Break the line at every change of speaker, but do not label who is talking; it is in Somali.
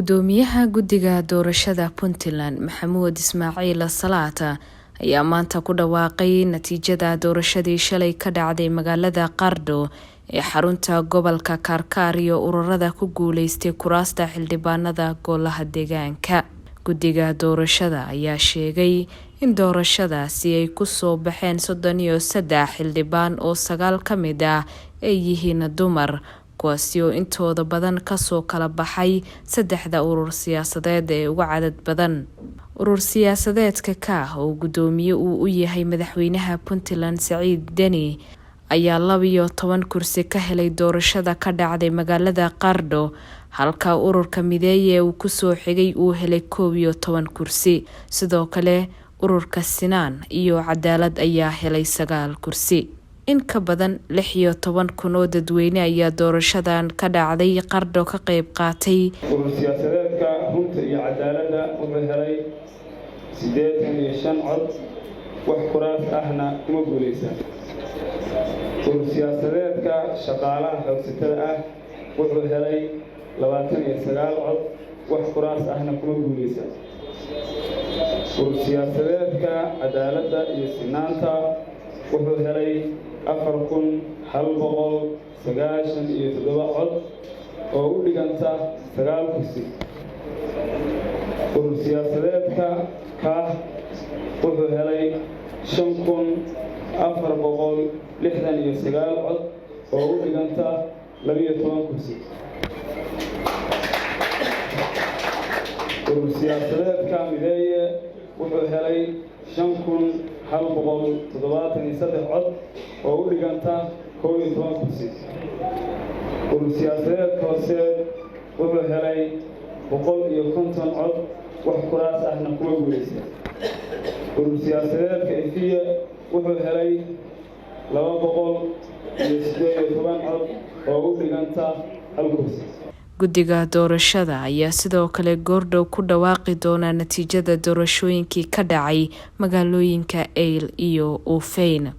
Gudoomiyaha Guddiga Doorashada Puntland Maxamuud Ismaaciil Salaata ayaa maanta ku dhawaaqay natiijada doorashadii shalay ka dhacday magaalada Qardho ee xarunta gobolka Karkar iyo ururada ku guuleystay kuraasta xildhibaanada golaha deegaanka. Guddiga doorashada ayaa sheegay in doorashadaasi ay ku soo baxeen 33 xildhibaan oo 9 ka mid ah ay yihiin dumar, kuwaasi oo intooda badan kasoo kala baxay 3 urur siyaasadeed ee ugu cadad badan. Urur siyaasadeedka ka oo gudoomiye uu u yahay madaxweynaha Puntland Saciid Deni ayaa 12 kursi ka helay doorashada ka dhacday magaalada Qardho, halka ururka Mideeye uu ku soo xigay uu helay 11 kursi. Sidoo kale ururka Sinaan iyo Cadaalad ayaa helay 9 kursi. In ka badan 16 kun oo dadweyne ayaa doorashadan ka dhacday Qardho ka qayb qaatay.
Urur siyaasadeedka Runta iyo Cadaaladda wuxuu helay 85 cod, wax kuraas ahna kuma guuleysan. Urur siyaasadeedka Shaqaalaha Xoogsatada ah wuxuu helay 29 cod, wax kuraas ahna kuma guuleysan. Urur siyaasadeedka Cadaaladda iyo Sinaanta wuxuu helay 4197 cod oo u dhiganta 9 kursi. Urur siyaasadeedka ka wuxuu helay 5469 cod oo u dhiganta 12 kursi. Urur siyaasadeedka Mideeye wuxuu helay 5173 cod oo u dhiganta 11 kursi. Urur siyaasadeedka Horseed wuxuu helay 150 cod, wax kuraas ahna kuma guuleysan. Urur siyaasadeedka Ifiye wuxuu helay 218 cod oo u dhiganta 1 kursi.
Guddiga doorashada ayaa sidoo kale goordhow ku dhawaaqi doona natiijada doorashooyinkii ka dhacay magaalooyinka Eyl iyo Ufeyn.